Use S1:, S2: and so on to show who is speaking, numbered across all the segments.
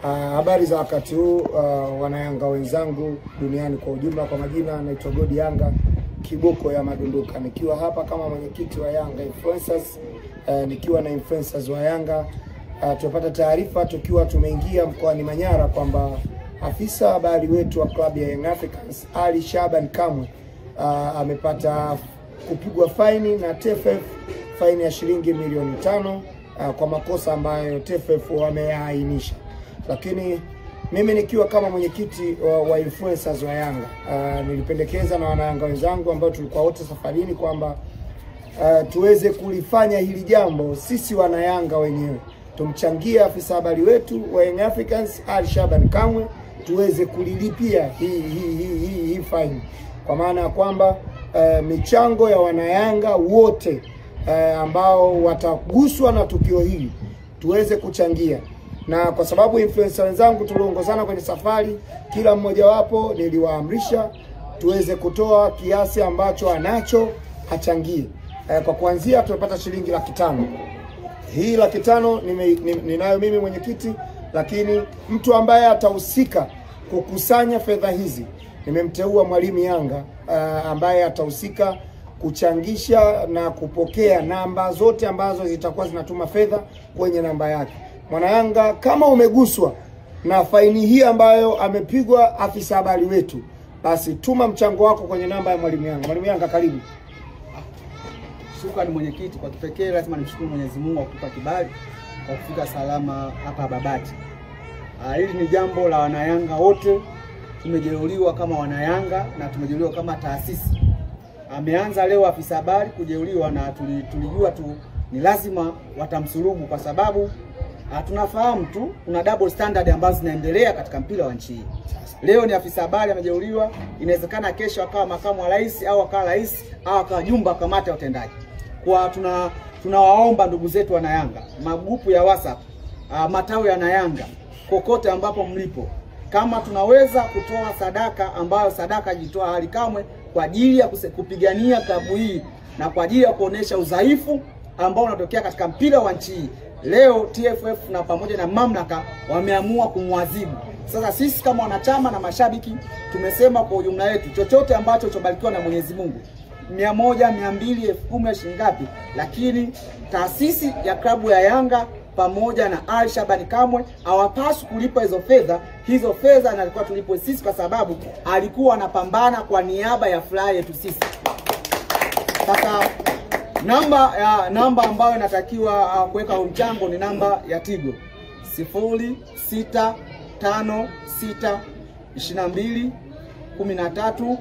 S1: Habari za wakati huu, wanayanga wenzangu duniani kwa ujumla. Kwa majina naitwa Godi Yanga Kiboko ya Madunduka, nikiwa hapa kama mwenyekiti wa Yanga Influencers, nikiwa na influencers wa Yanga. Tupata taarifa tukiwa tumeingia mkoani Manyara kwamba afisa habari wetu wa klabu ya Young Africans Ali Shaban Kamwe amepata kupigwa faini na TFF, faini ya shilingi milioni 5 kwa makosa ambayo TFF wameainisha. Lakini mimi nikiwa kama mwenyekiti wa influencers wa Yanga, nilipendekeza na wanayanga wenzangu ambao tulikuwa wote safarini kwamba tuweze kulifanya hili jambo sisi wanayanga wenyewe. Tumchangie afisa habari wetu wa Young Africans Ali Shaban Kamwe tuweze kulilipia hii fine, kwa maana ya kwamba michango ya wanayanga wote ambao wataguswa na tukio hili tuweze kuchangia. Na kwa sababu influencer wenzangu tuliongozana kwenye safari, kila mmoja wapo niliwaamrisha tuweze kutoa kiasi ambacho anacho achangie. Kwa kuanzia tumepata shilingi 500,000. Hii 500,000 ninayo mimi mwenyekiti, lakini mtu ambaye atahusika kukusanya fedha hizi nimemteua Mwalimu Yanga ambaye atahusika kuchangisha na kupokea namba zote ambazo zitakuwa zinatuma fedha kwenye namba yake. Mwana Yanga, kama umeguswa na faini hii ambayo amepigwa afisa habari wetu, basi tuma mchango wako kwenye namba ya Mwalimu Yanga. Mwalimu Yanga, karibu.
S2: Shukrani mwenyekiti. Kwa kipekee lazima nimshukuru Mwenyezi Mungu kwa kutupa kibali kwa kufika salama hapa Babati. Hili ni jambo la wanayanga wote, tumejeruhiwa kama wanayanga na tumejeruhiwa kama taasisi. Ameanza leo afisa habari kujeruhiwa na tulijua tu ni lazima watamsulubu, kwa sababu tunafahamu tu kuna double standard ambazo zinaendelea katika mpira wa nchi hii. Leo ni afisa habari amejeruhiwa, inawezekana kesho akawa makamu wa rais au akawa rais au akawa jumba kamati ya utendaji. Kwa tunawaomba ndugu zetu wanayanga, magrupu ya WhatsApp, matawi ya wanayanga, kokote ambapo mlipo, kama tunaweza kutoa sadaka ambayo sadaka jitoa Ali Kamwe kwa ajili ya kupigania klabu hii na kwa ajili ya kuonesha udhaifu ambao unatokea katika mpira wa nchi hii. Leo TFF na pamoja na mamlaka wameamua kumwadhibu. Sasa sisi kama wanachama na mashabiki tumesema kwa ujumla wetu, chochote ambacho chobarikiwa na Mwenyezi Mungu, 100, 200, 10,000 shilingi ngapi, lakini taasisi ya klabu ya Yanga pamoja na Ali Shaban Kamwe hawapaswi kulipa hizo fedha. Hizo fedha nalikuwa tulipo sisi, kwa sababu alikuwa anapambana kwa niaba ya furaha yetu sisi. Sasa namba ambayo inatakiwa kuweka mchango ni namba ya Tigo 0656221317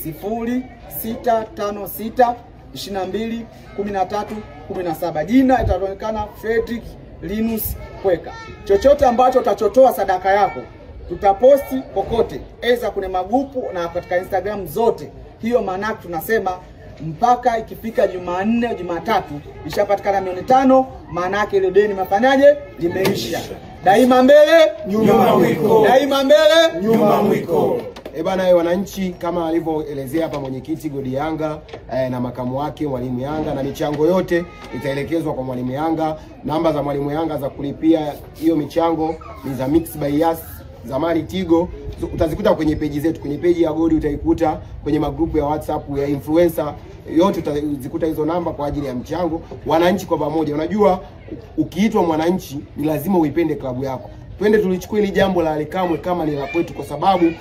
S2: 0656221317. Jina itaonekana Fredrick Linus Kweka. Chochote ambacho utachotoa sadaka yako tutaposti kokote, aidha kwenye magrupu na katika Instagram zote. Hiyo maana tunasema mpaka ikifika Jumanne, Jumatatu ishapatikana milioni 5, maana yake ile deni mafanyaje limeisha. Daima mbele nyuma mwiko, daima mbele nyuma mwiko.
S3: Bana, wananchi, kama alivyoelezea hapa mwenyekiti Godi Yanga na makamu wake Mwalimu Yanga, na michango yote itaelekezwa kwa Mwalimu Yanga. Namba za Mwalimu Yanga za kulipia hiyo michango ni za Mix by Yas, zamani Tigo. Utazikuta kwenye peji zetu, kwenye peji ya Godi utaikuta, kwenye magrupu ya WhatsApp ya influencer yote utazikuta hizo namba kwa ajili ya mchango. Wananchi kwa pamoja, unajua ukiitwa mwananchi ni lazima uipende klabu yako. Twende tulichukua hili jambo la Ali Kamwe kama ni la kwetu, kwa sababu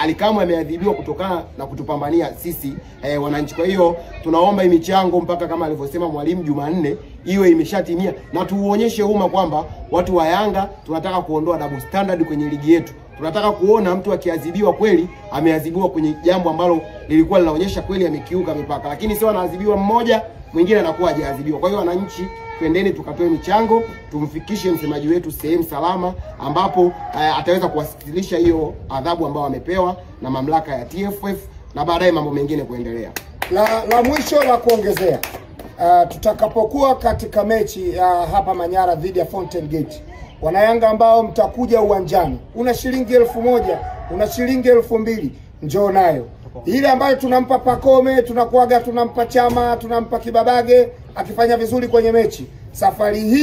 S3: Ali Kamwe ameadhibiwa kutokana na kutupambania sisi wananchi. Kwa hiyo tunaomba hii michango mpaka kama alivyosema mwalimu Jumanne iwe imeshatimia, na tuuonyeshe umma kwamba watu wa Yanga tunataka kuondoa double standard kwenye ligi yetu. Tunataka kuona mtu akiadhibiwa kweli ameadhibiwa kwenye jambo ambalo lilikuwa linaonyesha kweli amekiuka mipaka, lakini sio anaadhibiwa mmoja mwingine anakuwa hajaadhibiwa. Kwa hiyo wananchi, twendeni tukatoe michango, tumfikishe msemaji wetu sehemu salama ambapo ataweza kuwasilisha hiyo adhabu ambayo amepewa na mamlaka ya TFF, na baadaye mambo mengine kuendelea.
S1: La mwisho la kuongezea, tutakapokuwa katika mechi hapa Manyara dhidi ya Fountain Gate, wanayanga ambao mtakuja uwanjani, una shilingi 1,000, una shilingi 2,000, njoo nayo. Ile ambayo tunampa Pakome, tunakuaga tunampa Chama, tunampa Kibabage akifanya vizuri kwenye mechi. Safari hii